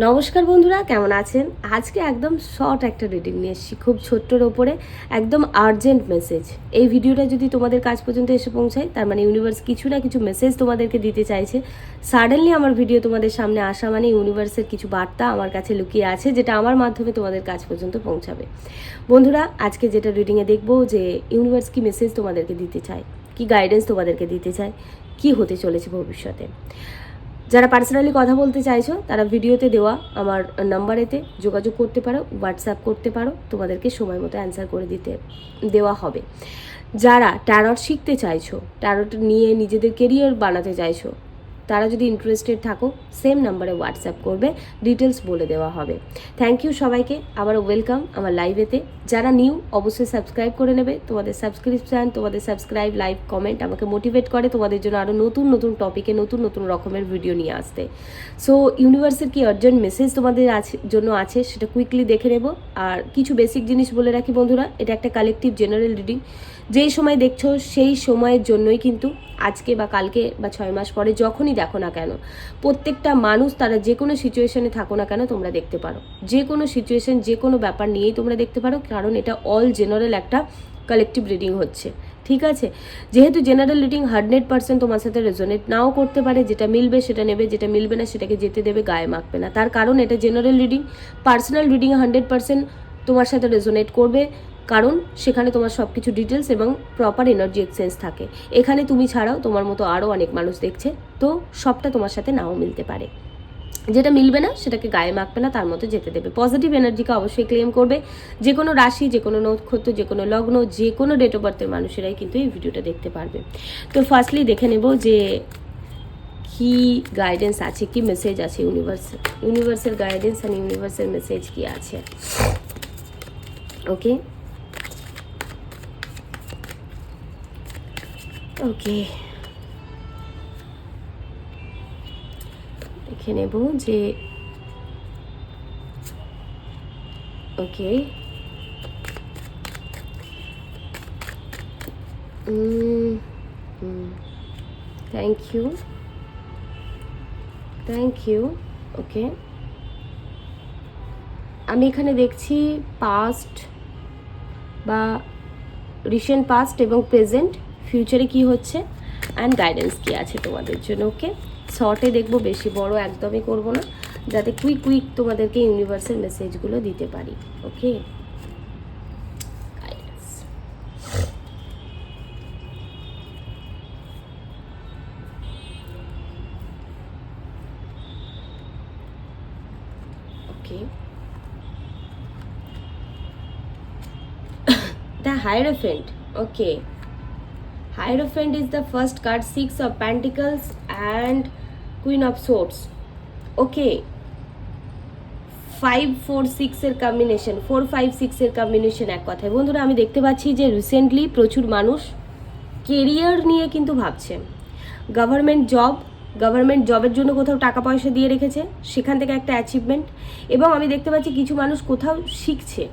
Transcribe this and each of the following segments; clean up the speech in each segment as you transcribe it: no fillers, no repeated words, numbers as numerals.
নমস্কার বন্ধুরা, কেমন আছেন? আজকে একদম শর্ট একটা রিডিং নিয়ে এসেছি, খুব ছোট্টর ওপরে একদম আর্জেন্ট মেসেজ। এই ভিডিওটা যদি তোমাদের কাছ পর্যন্ত এসে পৌঁছায়, তার মানে ইউনিভার্স কিছু না কিছু মেসেজ তোমাদেরকে দিতে চাইছে। সাডেনলি আমার ভিডিও তোমাদের সামনে আসা মানে ইউনিভার্সের কিছু বার্তা আমার কাছে লুকিয়ে আছে, যেটা আমার মাধ্যমে তোমাদের কাছ পর্যন্ত পৌঁছাবে। বন্ধুরা, আজকে যেটা রিডিংয়ে দেখবো যে ইউনিভার্স কি মেসেজ তোমাদেরকে দিতে চায়, কি গাইডেন্স তোমাদেরকে দিতে চায়, কি হতে চলেছে ভবিষ্যতে। যারা পার্সোনালি কথা বলতে চাইছো তারা ভিডিওতে দেওয়া আমার নাম্বারেতে যোগাযোগ করতে পারো, হোয়াটসঅ্যাপ করতে পারো, তোমাদেরকে সময় মতো অ্যান্সার করে দেওয়া হবে। যারা ট্যারট শিখতে চাইছো, ট্যারট নিয়ে নিজেদের কেরিয়ার বানাতে চাইছো, তারা যদি ইন্টারেস্টেড থাকো সেম নাম্বারে হোয়াটসঅ্যাপ করবে, ডিটেলস বলে দেওয়া হবে। থ্যাংক ইউ সবাইকে, আবারও ওয়েলকাম আমার লাইভেতে। যারা নিউ অবশ্যই সাবস্ক্রাইব করে নেবে। তোমাদের সাবস্ক্রিপশান, তোমাদের সাবস্ক্রাইব, লাইভ, কমেন্ট আমাকে মোটিভেট করে তোমাদের জন্য আরও নতুন নতুন টপিকে নতুন নতুন রকমের ভিডিও নিয়ে আসতে। সো ইউনিভার্সের কি আর্জেন্ট মেসেজ তোমাদের জন্য আছে সেটা কুইকলি দেখে নেব। আর কিছু বেসিক জিনিস বলে রাখি বন্ধুরা, এটা একটা কালেকটিভ জেনারেল রিডিং। যেই সময় দেখছো সেই সময়ের জন্যই কিন্তু, আজকে বা কালকে বা 6 মাস পরে যখনই দেখো না কেন, প্রত্যেকটা মানুষ তারা যে কোনো সিচুয়েশনে থাকো না কেন তোমরা দেখতে পারো। যে কোনো সিচুয়েশন, যে কোনো ব্যাপার নিয়েই তোমরা দেখতে পারো, কারণ এটা অল জেনারেল একটা কালেকটিভ রিডিং হচ্ছে। ঠিক আছে, যেহেতু জেনারেল রিডিং 100% তোমার সাথে রেজোনেট নাও করতে পারে। যেটা মিলবে সেটা নেবে, যেটা মিলবে না সেটাকে যেতে দেবে, গায়ে মাখবে না। তার কারণ এটা জেনারেল রিডিং। পার্সোনাল রিডিং 100% তোমার সাথে রেজোনেট করবে, কারণ সেখানে তোমার সব কিছু ডিটেলস এবং প্রপার এনার্জি এক্সচেঞ্জ থাকে। এখানে তুমি ছাড়াও তোমার মতো আরও অনেক মানুষ দেখছে, তো সবটা তোমার সাথে নাও মিলতে পারে। যেটা মিলবে না সেটাকে গায়ে মাখবে না, তার মতো যেতে দেবে। পজিটিভ এনার্জিকে অবশ্যই ক্লেম করবে। যে কোনো রাশি, যে কোনো নক্ষত্র, যে কোনো লগ্ন, যে কোনো ডেট অফ বার্থের মানুষেরাই কিন্তু এই ভিডিওটা দেখতে পারবে। তো ফার্স্টলি দেখে নেব যে কি গাইডেন্স আছে, কি মেসেজ আছে ইউনিভার্সের গাইডেন্স অ্যান্ড ইউনিভার্সের মেসেজ কি আছে। ওকে ওকে দেখে নেব যে ওকে থ্যাংক ইউ। ওকে, আমি এখানে দেখছি পাস্ট বা রিসেন্ট পাস্ট এবং প্রেজেন্ট, ফিউচারে কি হচ্ছে অ্যান্ড গাইডেন্স কি আছে তোমাদের জন্য। ওকে, শর্টে দেখবো, বেশি বড় একদমই করব না, যাতে কুইক তোমাদেরকে ইউনিভার্সাল মেসেজগুলো দিতে পারি। Okay, guidance. Okay, the Hierophant. Okay, Hierophant is the first card, 6 of Pentacles and Queen of Swords. Okay, 5-4-6 এর কম্বিনেশন, 4-5-6 এর কম্বিনেশন। এক কথায় বন্ধুরা, আমি দেখতে পাচ্ছি যে রিসেন্টলি প্রচুর মানুষ কেরিয়ার নিয়ে কিন্তু ভাবছে। গভর্নমেন্ট জবের জন্য কোথাও টাকা পয়সা দিয়ে রেখেছে, সেখান থেকে একটা অ্যাচিভমেন্ট। এবং আমি দেখতে পাচ্ছি কিছু মানুষ কোথাও শিখছে,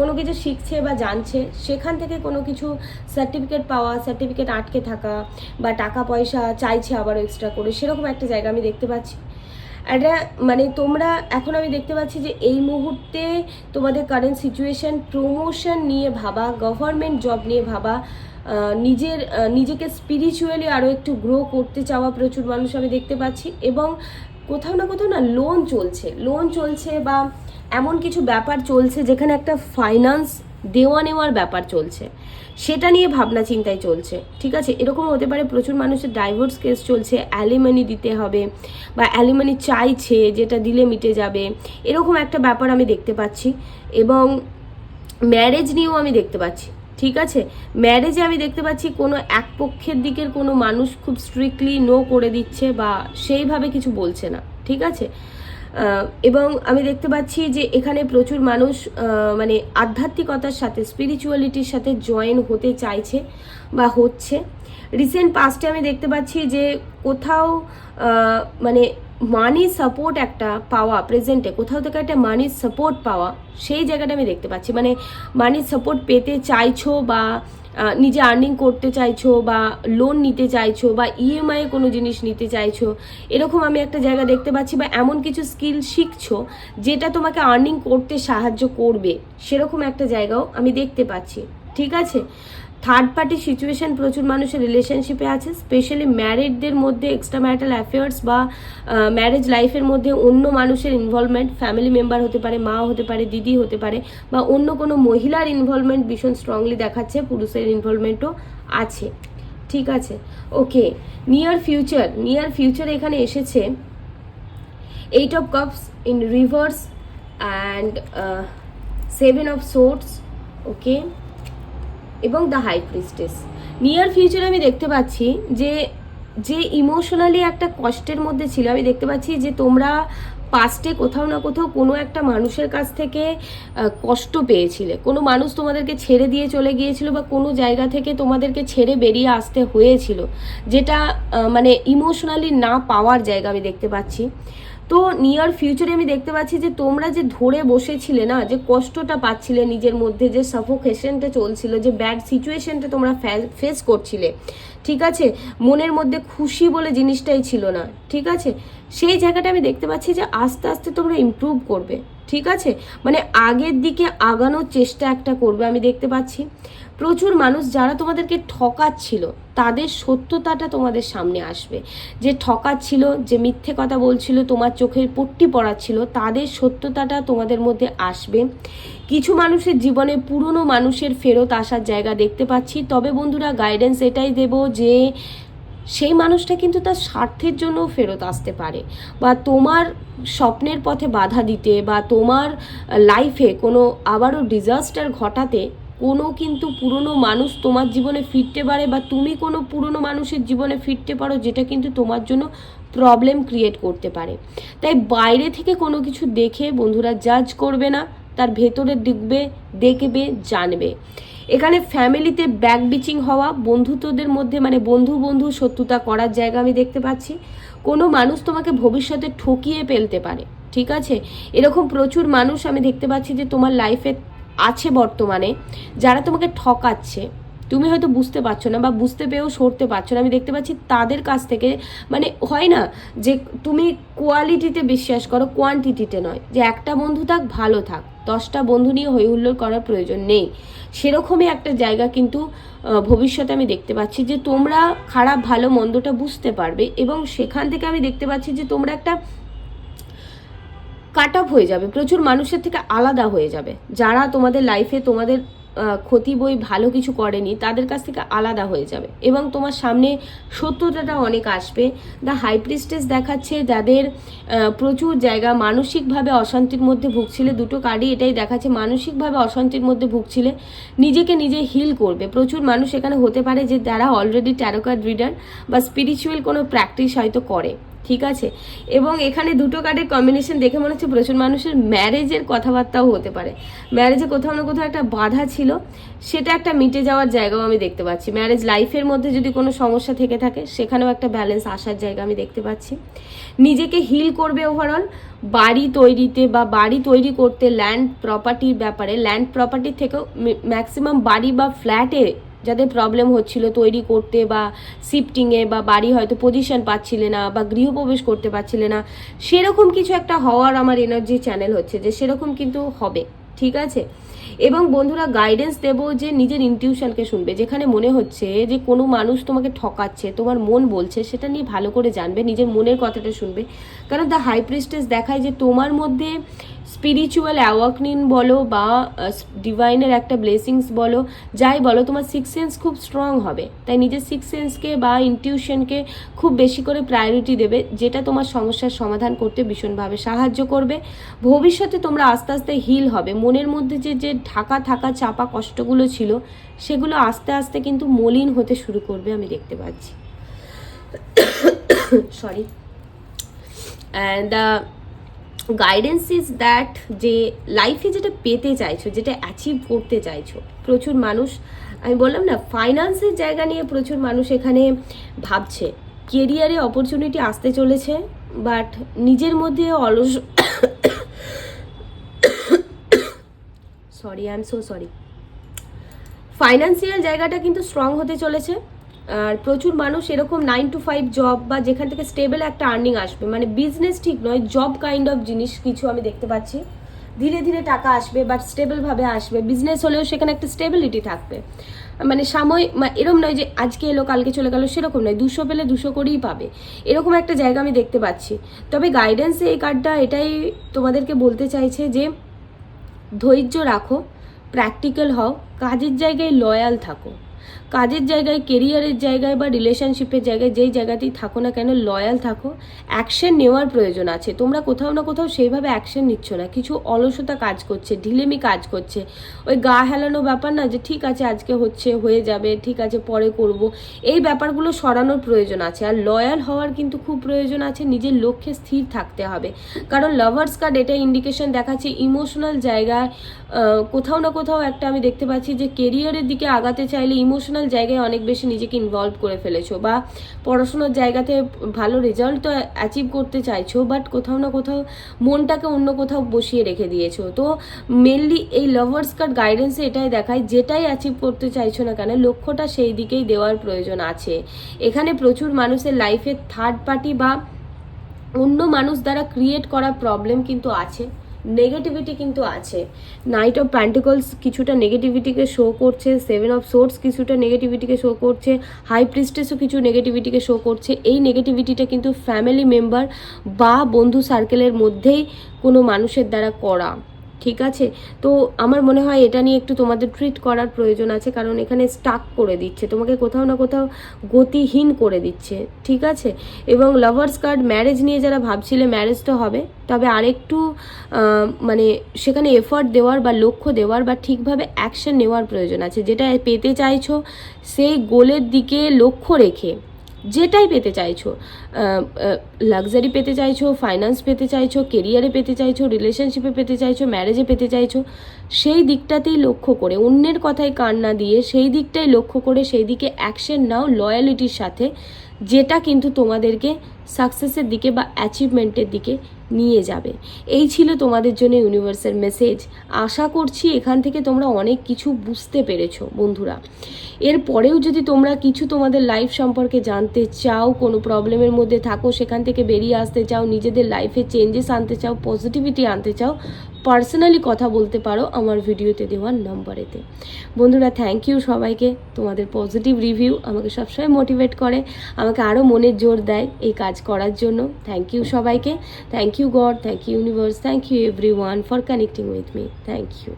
কোনো কিছু শিখছে বা জানছে, সেখান থেকে কোনো কিছু সার্টিফিকেট পাওয়া, সার্টিফিকেট আটকে থাকা বা টাকা পয়সা চাইছে আবারও এক্সট্রা করে, সেরকম একটা জায়গা আমি দেখতে পাচ্ছি। এটা মানে তোমরা এখন, আমি দেখতে পাচ্ছি যে এই মুহূর্তে তোমাদের কারেন্ট সিচুয়েশন প্রমোশন নিয়ে ভাবা, গভর্নমেন্ট জব নিয়ে ভাবা, নিজেকে স্পিরিচুয়ালি আরও একটু গ্রো করতে চাওয়া প্রচুর মানুষ আমি দেখতে পাচ্ছি। এবং কোথাও না লোন চলছে বা এমন কিছু ব্যাপার চলছে যেখানে একটা ফাইন্যান্স দেওয়া নেওয়ার ব্যাপার চলছে, সেটা নিয়ে ভাবনা চিন্তায় চলছে। ঠিক আছে, এরকম হতে পারে প্রচুর মানুষের ডাইভোর্স কেস চলছে, অ্যালিমানি দিতে হবে বা অ্যালিমানি চাইছে, যেটা দিলে মিটে যাবে, এরকম একটা ব্যাপার আমি দেখতে পাচ্ছি। এবং ম্যারেজ নিয়েও আমি দেখতে পাচ্ছি। ঠিক আছে, ম্যারেজে আমি দেখতে পাচ্ছি কোনো এক পক্ষের দিকের কোনো মানুষ খুব স্ট্রিক্টলি নো করে দিচ্ছে বা সেইভাবে কিছু বলছে না। ঠিক আছে, এবং আমি দেখতে পাচ্ছি যে এখানে প্রচুর মানুষ মানে আধ্যাত্মিকতার সাথে, স্পিরিচুয়ালিটির সাথে জয়েন হতে চাইছে বা হচ্ছে। রিসেন্ট পাস্টে আমি দেখতে পাচ্ছি যে কোথাও মানে মানি সাপোর্ট একটা পাওয়া, প্রেজেন্টে কোথাও থেকে একটা মানি সাপোর্ট পাওয়া, সেই জায়গাটা আমি দেখতে পাচ্ছি। মানে মানি সাপোর্ট পেতে চাইছো, বা নিজে আর্নিং করতে চাইছো, বা লোন নিতে চাইছো, বা ইএমআই কোনো জিনিস নিতে চাইছো, এরকম আমি একটা জায়গা দেখতে পাচ্ছি। বা এমন কিছু স্কিল শিখছো যেটা তোমাকে আর্নিং করতে সাহায্য করবে, সেরকম একটা জায়গাও আমি দেখতে পাচ্ছি। ঠিক আছে, থার্ড পার্টি সিচুয়েশন প্রচুর মানুষের রিলেশনশিপে আছে, স্পেশালি ম্যারিডদের মধ্যে এক্সট্রা ম্যারিটাল অ্যাফেয়ার্স বা ম্যারেজ লাইফের মধ্যে অন্য মানুষের ইনভলভমেন্ট, ফ্যামিলি মেম্বার হতে পারে, মা হতে পারে, দিদি হতে পারে, বা অন্য কোনো মহিলার ইনভলভমেন্ট ভীষণ স্ট্রংলি দেখাচ্ছে, পুরুষের ইনভলভমেন্টও আছে। ঠিক আছে, ওকে। নিয়ার ফিউচার এখানে এসেছে 8 of Cups in reverse and 7 of Swords, ওকে, এবং দ্য হাই প্রিস্টেস। নিয়ার ফিউচারে আমি দেখতে পাচ্ছি যে যে ইমোশনালি একটা কষ্টের মধ্যে ছিল, আমি দেখতে পাচ্ছি যে তোমরা পাস্টে কোথাও না কোথাও কোনো একটা মানুষের কাছ থেকে কষ্ট পেয়েছিলে, কোনো মানুষ তোমাদেরকে ছেড়ে দিয়ে চলে গিয়েছিল, বা কোনো জায়গা থেকে তোমাদেরকে ছেড়ে বেরিয়ে আসতে হয়েছিল, যেটা মানে ইমোশনালি না পাওয়ার জায়গা আমি দেখতে পাচ্ছি। তো নিয়ার ফিউচারে আমি দেখতে পাচ্ছি যে তোমরা যে ধরে বসেছিলে না, যে কষ্টটা পাচ্ছিলে নিজের মধ্যে, যে সাফোকেশনটা চলছিল, যে ব্যাড সিচুয়েশনটা তোমরা ফেস করছিলে, ঠিক আছে, মনের মধ্যে খুশি বলে জিনিসটাই ছিল না, ঠিক আছে, সেই জায়গাটা আমি দেখতে পাচ্ছি যে আস্তে আস্তে তোমরা ইমপ্রুভ করবে। ঠিক আছে, মানে আগের দিকে আগানোর চেষ্টা একটা করবে আমি দেখতে পাচ্ছি। প্রচুর মানুষ যারা তোমাদেরকে ঠকাচ্ছিল, তাদের সত্যতাটা তোমাদের সামনে আসবে। যে ঠকাচ্ছিল, যে মিথ্যে কথা বলছিল, তোমার চোখের পট্টি পড়াচ্ছিল, তাদের সত্যতাটা তোমাদের মধ্যে আসবে। কিছু মানুষের জীবনে পুরনো মানুষের ফেরত আসার জায়গা দেখতে পাচ্ছি। তবে বন্ধুরা, গাইডেন্স এটাই দেব যে সেই মানুষটা কিন্তু তার স্বার্থের জন্য ফেরত আসতে পারে, বা তোমার স্বপ্নের পথে বাধা দিতে, বা তোমার লাইফে কোনো আবারও ডিজাস্টার ঘটাতে কোনো কিন্তু পুরনো মানুষ তোমার জীবনে ফিরতে পারে, বা তুমি কোনো পুরনো মানুষের জীবনে ফিরতে পারো, যেটা কিন্তু তোমার জন্য প্রবলেম ক্রিয়েট করতে পারে। তাই বাইরে থেকে কোনো কিছু দেখে বন্ধুরা জাজ করবে না, তার ভেতরে দেখবে জানবে। এখানে ফ্যামিলিতে ব্যাক বিচিং হওয়া, বন্ধুত্বদের মধ্যে মানে বন্ধু শত্রুতা করার জায়গা আমি দেখতে পাচ্ছি। কোনো মানুষ তোমাকে ভবিষ্যতে ঠকিয়ে ফেলতে পারে, ঠিক আছে, এরকম প্রচুর মানুষ আমি দেখতে পাচ্ছি যে তোমার লাইফে আছে বর্তমানে, যারা তোমাকে ঠকাচ্ছে, তুমি হয়তো বুঝতে পারছো না, বা বুঝতে পেয়েও সরতে পারছো না। আমি দেখতে পাচ্ছি তাদের কাছ থেকে, মানে হয় না যে তুমি কোয়ালিটিতে বিশ্বাস করো, কোয়ান্টিটিতে নয়, যে একটা বন্ধু থাক ভালো থাক, 10টা বন্ধু নিয়ে হই হুল্লোড় করার প্রয়োজন নেই, সেরকমই একটা জায়গা কিন্তু ভবিষ্যতে আমি দেখতে পাচ্ছি যে তোমরা খারাপ ভালো মন্দটা বুঝতে পারবে, এবং সেখান থেকে আমি দেখতে পাচ্ছি যে তোমরা একটা কাট অফ হয়ে যাবে, প্রচুর মানুষের থেকে আলাদা হয়ে যাবে, যারা তোমাদের লাইফে তোমাদের ক্ষতি বই ভালো কিছু করেনি, তাদের কাছ থেকে আলাদা হয়ে যাবে, এবং তোমার সামনে সত্যতাটা অনেক আসবে। দ্য হাই প্রিস্টেস দেখাচ্ছে যাদের প্রচুর জায়গা মানসিকভাবে অশান্তির মধ্যে ভুগছিলে, দুটো কার্ডই এটাই দেখাচ্ছে, মানসিকভাবে অশান্তির মধ্যে ভুগছিলে, নিজেকে নিজে হিল করবে। প্রচুর মানুষ এখানে হতে পারে যে যারা অলরেডি ট্যারো কার্ড রিডার বা স্পিরিচুয়াল কোনো প্র্যাকটিস হয়তো করে, ঠিক আছে, এবং এখানে দুটো কার্ডের কম্বিনেশন দেখে মনে হচ্ছে প্রচুর মানুষের ম্যারেজের কথাবার্তাও হতে পারে, ম্যারেজে কোথাও না কোথাও একটা বাধা ছিল, সেটা একটা মিটে যাওয়ার জায়গাও আমি দেখতে পাচ্ছি। ম্যারেজ লাইফের মধ্যে যদি কোনো সমস্যা থেকে থাকে, সেখানেও একটা ব্যালেন্স আসার জায়গা আমি দেখতে পাচ্ছি। নিজেকে হিল করবে ওভারঅল, বাড়ি তৈরিতে বা বাড়ি তৈরি করতে, ল্যান্ড প্রপার্টির ব্যাপারে, ল্যান্ড প্রপার্টির থেকেও ম্যাক্সিমাম বাড়ি বা ফ্ল্যাটে যাদের প্রবলেম হচ্ছিল তৈরি করতে, বা শিফটিংয়ে, বা বাড়ি হয়তো পজিশন পাচ্ছিলে না, বা গৃহপ্রবেশ করতে পারছিলে না, সেরকম কিছু একটা হওয়ার আমার এনার্জি চ্যানেল হচ্ছে যে সেরকম কিন্তু হবে, ঠিক আছে। এবং বন্ধুরা, গাইডেন্স দেব যে নিজের ইনটিউশনকে শুনবে, যেখানে মনে হচ্ছে যে কোনো মানুষ তোমাকে ঠকাচ্ছে, তোমার মন বলছে, সেটা নিয়ে ভালো করে জানবে, নিজের মনের কথাটা শুনবে। কারণ দ্য হাই প্রিস্টেস দেখায় যে তোমার মধ্যে স্পিরিচুয়াল অ্যাওয়াকনিং বলো, বা ডিভাইনের একটা ব্লেসিংস বলো, যাই বলো, তোমার সিক্স সেন্স খুব স্ট্রং হবে। তাই নিজের সিক্স সেন্সকে বা ইনটিউশনকে খুব বেশি করে প্রায়োরিটি দেবে, যেটা তোমার সমস্যার সমাধান করতে ভীষণভাবে সাহায্য করবে। ভবিষ্যতে তোমরা আস্তে আস্তে হিল হবে, মনের মধ্যে যে ঢাকা থাকা চাপা কষ্টগুলো ছিল, সেগুলো আস্তে আস্তে কিন্তু মলিন হতে শুরু করবে আমি দেখতে পাচ্ছি। Sorry. And guidance is that, যে লাইফে যেটা পেতে চাইছো, যেটা অ্যাচিভ করতে চাইছো, প্রচুর মানুষ, আমি বললাম না, ফাইন্যান্সের জায়গা নিয়ে প্রচুর মানুষ এখানে ভাবছে, কেরিয়ারে অপরচুনিটি আসতে চলেছে, বাট নিজের মধ্যে sorry, I am so sorry. Financial জায়গাটা কিন্তু স্ট্রং হতে চলেছে। আর প্রচুর মানুষ এরকম 9 to 5 জব বা যেখান থেকে স্টেবল একটা আর্নিং আসবে, মানে বিজনেস ঠিক নয়, জব কাইন্ড অফ জিনিস কিছু আমি দেখতে পাচ্ছি। ধীরে ধীরে টাকা আসবে, বাট স্টেবলভাবে আসবে। বিজনেস হলেও সেখানে একটা স্টেবিলিটি থাকবে, মানে সাময়িক, এরকম নয় যে আজকে এলো কালকে চলে গেল, সেরকম নয়। 200 পেলে 200 করেই পাবে, এরকম একটা জায়গা আমি দেখতে পাচ্ছি। তবে গাইডেন্সে এই কার্ডটা এটাই তোমাদেরকে বলতে চাইছে যে ধৈর্য রাখো, প্র্যাকটিক্যাল হও, কাজের জায়গায় লয়াল থাকো। কাজের জায়গায়, কেরিয়ারের জায়গায় বা রিলেশনশিপের জায়গায়, যেই জায়গাতেই থাকো না কেন, লয়াল থাকো। অ্যাকশন নেওয়ার প্রয়োজন আছে। তোমরা কোথাও না কোথাও সেইভাবে অ্যাকশন নিচ্ছ না, কিছু অলসতা কাজ করছে, ঢিলেমি কাজ করছে। ওই গা হেলানো ব্যাপার না, যে ঠিক আছে আজকে হচ্ছে, হয়ে যাবে, ঠিক আছে পরে করব, এই ব্যাপারগুলো সরানোর প্রয়োজন আছে। আর লয়াল হওয়ার কিন্তু খুব প্রয়োজন আছে, নিজের লক্ষ্যে স্থির থাকতে হবে। কারণ লাভার্স কার্ড এটা ইন্ডিকেশন দেখাচ্ছে ইমোশনাল জায়গায় কোথাও না কোথাও একটা আমি দেখতে পাচ্ছি যে কেরিয়ারের দিকে আগাতে চাইলে ইমোশনাল জায়গায় অনেক বেশি নিজেকে ইনভলভ করে ফেলেছো, বা পড়াশোনার জায়গাতে ভালো রেজাল্ট তো অ্যাচিভ করতে চাইছো, বাট কোথাও না কোথাও মনটাকে অন্য কোথাও বসিয়ে রেখে দিয়েছো। তো মেনলি এই লাভার্স কার্ড গাইডেন্সে এটাই দেখায়, যেটাই অ্যাচিভ করতে চাইছো না কেন, লক্ষ্যটা সেই দিকেই দেওয়ার প্রয়োজন আছে। এখানে প্রচুর মানুষের লাইফে থার্ড পার্টি বা অন্য মানুষ দ্বারা ক্রিয়েট করা প্রবলেম কিন্তু আছে, নেগেটিভিটি কিন্তু আছে। নাইট অফ প্যান্টিকলস কিছুটা নেগেটিভিটিকে শো করছে, 7 অফ সোর্স কিছুটা নেগেটিভিটিকে শো করছে, হাই প্রিস্টেসও কিছু নেগেটিভিটিকে শো করছে। এই নেগেটিভিটিটা কিন্তু ফ্যামিলি মেম্বার বা বন্ধু সার্কেলের মধ্যেই কোনো মানুষের দ্বারা করা, ঠিক আছে? তো আমার মনে হয় এটা নিয়ে একটু তোমাদের ট্রিট করার প্রয়োজন আছে, কারণ এখানে স্টাক করে দিচ্ছে তোমাকে, কোথাও না কোথাও গতিহীন করে দিচ্ছে, ঠিক আছে? এবং লাভার্স কার্ড, ম্যারেজ নিয়ে যারা ভাবছিলে, ম্যারেজ তো হবে, তবে আরেকটু মানে সেখানে এফর্ট দেওয়ার বা লক্ষ্য দেওয়ার বা ঠিকভাবে অ্যাকশন নেওয়ার প্রয়োজন আছে। যেটা পেতে চাইছো সেই গোলের দিকে লক্ষ্য রেখে, যেটাই পেতে চাইছো, লাক্সারি পেতে চাইছো, ফাইন্যান্স পেতে চাইছো, কেরিয়ারে পেতে চাইছো, রিলেশনশিপে পেতে চাইছো, ম্যারেজে পেতে চাইছো, সেই দিকটাতেই লক্ষ্য করে, অন্যের কথায় কান না দিয়ে সেই দিকটাই লক্ষ্য করে সেই দিকে অ্যাকশন নাও লয়ালিটির সাথে, যেটা কিন্তু তোমাদেরকে সাকসেসের দিকে বা অ্যাচিভমেন্টের দিকে নিয়ে যাবে। এই ছিল তোমাদের জন্য ইউনিভার্সের মেসেজ। আশা করছি এখান থেকে তোমরা অনেক কিছু বুঝতে পেরেছো বন্ধুরা। এরপরেও যদি তোমরা কিছু তোমাদের লাইফ সম্পর্কে জানতে চাও, কোনো প্রবলেমের মধ্যে থাকো, সেখান থেকে বেরিয়ে আসতে চাও, নিজেদের লাইফে চেঞ্জেস আনতে চাও, পজিটিভিটি আনতে চাও, পার্সোনালি কথা বলতে পারো আমার ভিডিওতে দেওয়ার নম্বরেতে। বন্ধুরা, থ্যাংক ইউ সবাইকে। তোমাদের পজিটিভ রিভিউ আমাকে সবসময় মোটিভেট করে, আমাকে আরও মনের জোর দেয় এই কাজ করার জন্য। থ্যাংক ইউ সবাইকে। Thank you God, thank you universe, thank you everyone for connecting with me. Thank you.